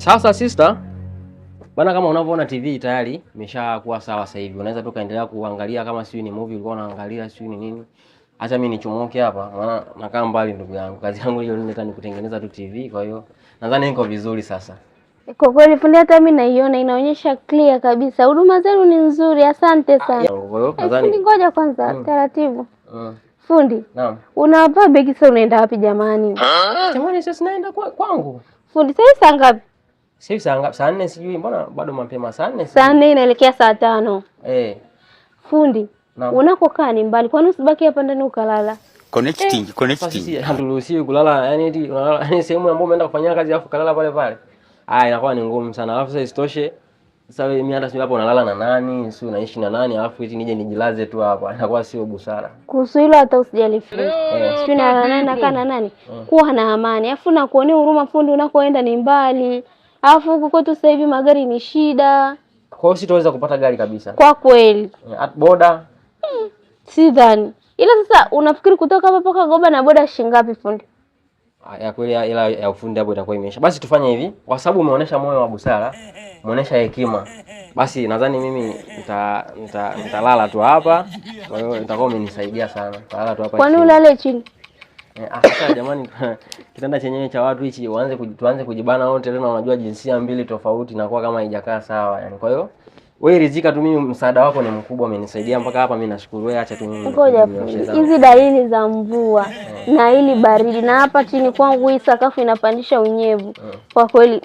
Sasa sister, bana kama unavyoona TV tayari imeshakuwa sawa sasa hivi. Unaweza tu kaendelea kuangalia kama sio ni movie ulikuwa unaangalia sio ni nini. Acha mimi nichomoke hapa maana nakaa mbali ndugu yangu. Kazi yangu hiyo ni kutengeneza tu TV, kwa hiyo nadhani niko vizuri sasa. Kwa kweli fundi, hata mimi naiona inaonyesha clear kabisa. Huduma zenu ni nzuri, asante sana. Kwa hiyo nadhani fundi, ngoja kwanza taratibu. Fundi. Naam. Unavaa begi sasa, unaenda wapi jamani? Jamani sasa naenda kwangu. Fundi, sasa saa ngapi? Sasa saa ngapi? Saa 4 sijui, mbona bado mapema saa 4? Saa 4 inaelekea saa 5. Fundi, unakokaa ni mbali. Kwani usibaki hapa ndani ukalala? Connecting. Sisi haturuhusiwi kulala, yani unalala yani sehemu ambayo umeenda kufanyia kazi alafu kalala pale pale. Inakuwa ni ngumu sana. Alafu sasa isitoshe, sasa wewe mimi hata sio hapo unalala na nani, sio unaishi na nani, alafu eti nije nijilaze tu hapa. Inakuwa sio busara. Kuhusu hilo hata usijali fundi. Sio na nani nakaa na nani? Kuwa na amani. Alafu na kuonea huruma fundi, unakoenda ni mbali. Alafu huko kwetu sasa hivi magari ni shida. Kwa hiyo sitaweza kupata gari kabisa. Kwa kweli. At boda. Sidhani. Ila sasa unafikiri kutoka hapa mpaka Goba na boda shilingi ngapi fundi? Ya kweli ila ya ufundi hapo itakuwa imeisha. Basi tufanye hivi, kwa sababu umeonyesha moyo wa busara, umeonyesha hekima. Basi nadhani mimi nitalala tu hapa. Kwa hiyo itakuwa umenisaidia sana. Nitalala tu hapa. Kwani ulale chini? Sasa jamani, kitanda chenyewe cha watu hichi tuanze kujibana wote tena, unajua jinsia mbili tofauti na kuwa kama haijakaa sawa yani. Kwa hiyo wewe rizika tu, mimi msaada wako ni mkubwa, umenisaidia mpaka hapa, mimi nashukuru. Wewe acha tu mimi. Ngoja hizi dalili za mvua na hili baridi, na hapa chini kwangu hii sakafu inapandisha unyevu. Kwa kweli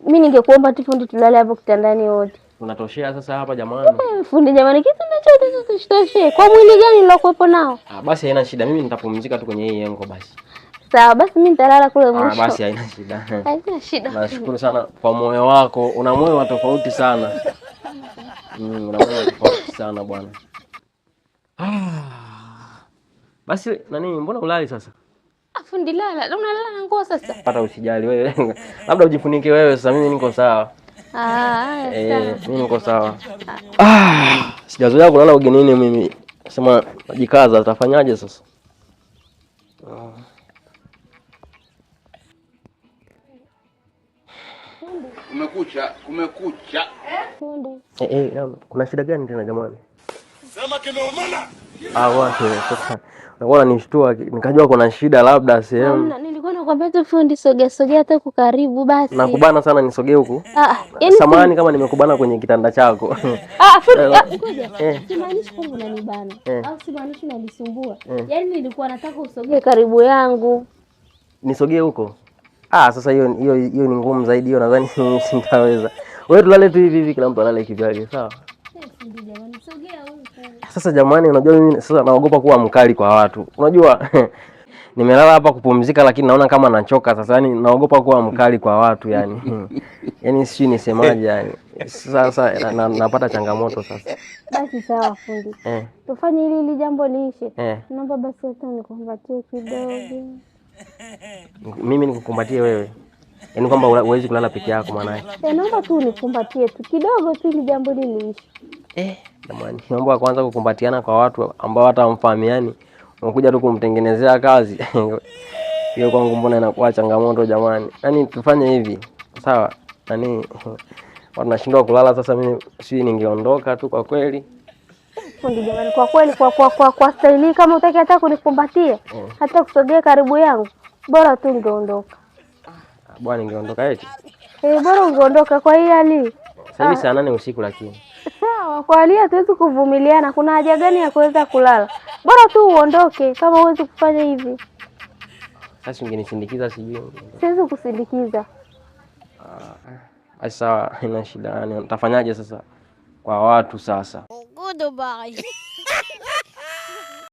mimi ningekuomba tu fundi tulale hapo kitandani wote. Unatoshea sasa hapa jamani. Fundi jamani, kitu chochote tusitoshe. Kwa mwili gani nilokuepo nao? Basi haina shida, mimi nitapumzika tu kwenye hii yengo basi. Sawa, basi mimi nitalala kule mwisho. Basi haina shida. Haina shida. Nashukuru sana kwa moyo wako. Una moyo wa tofauti sana. Una moyo wa tofauti sana bwana. Basi nani, mbona ulali sasa? Fundi lala, unalala na nguo sasa? Pata usijali wewe. Labda ujifunike wewe sasa, mimi niko sawa. Sawa. Mimi niko sawa. Sijazoea kulala ugenini mimi. Sema jikaza, utafanyaje sasa? Kumekucha. Kuna shida gani tena jamani? Sema kimeumana. Wapi sasa? Naona nishtua nikajua kuna shida labda sehemu. Nilikuwa nakwambia tu fundi, sogea hata huko karibu basi. Nakubana sana, nisogee huku. Yaani samahani kama nimekubana kwenye kitanda chako. Fundi, simaanishi kwamba unanibana au simaanishi unanisumbua. Yaani nilikuwa nataka usogee karibu yangu. Nisogee huko? Sasa hiyo ni ngumu zaidi, hiyo nadhani sitaweza. Wewe tulale tu hivi kila mtu alale kivyake, sawa? Jamani, sogea huko. Sasa jamani, unajua mimi sasa naogopa kuwa mkali kwa watu. Unajua nimelala hapa kupumzika, lakini naona kama nachoka sasa, yani naogopa kuwa mkali kwa watu yani. Yani sijui nisemaje yani. Sasa napata changamoto sasa. Basi sawa fundi. Tufanye hili jambo liishe. Naomba basi hata nikumbatie kidogo. Mimi nikukumbatie wewe? Yaani kwamba huwezi kulala peke yako maana yake? Naomba tu nikumbatie tu kidogo tu ili jambo liishe. Jamani, naomba kwanza kukumbatiana kwa watu ambao hata hamfahamiani, unakuja tu kumtengenezea kazi. Hiyo kwangu mbona inakuwa changamoto jamani. Yaani tufanye hivi. Sawa? Yaani wanashindwa kulala sasa, mimi si ningeondoka tu kwa kweli. Fundi jamani, kwa kweli kwa staili kama utaki hata kunikumbatia, hata kusogea karibu yangu, bora tu ungeondoka. Bwana ningeondoka eti? Bora ungeondoka kwa hii hali. Sasa hivi saa 8 usiku lakini. Sawa, kwa hali hatuwezi kuvumiliana. Kuna haja gani ya kuweza kulala? Bora tu uondoke kama huwezi kufanya hivi. Sasa ungenisindikiza sijui. Siwezi kusindikiza. Sawa, haina shida. Nitafanyaje sasa kwa watu sasa? Goodbye.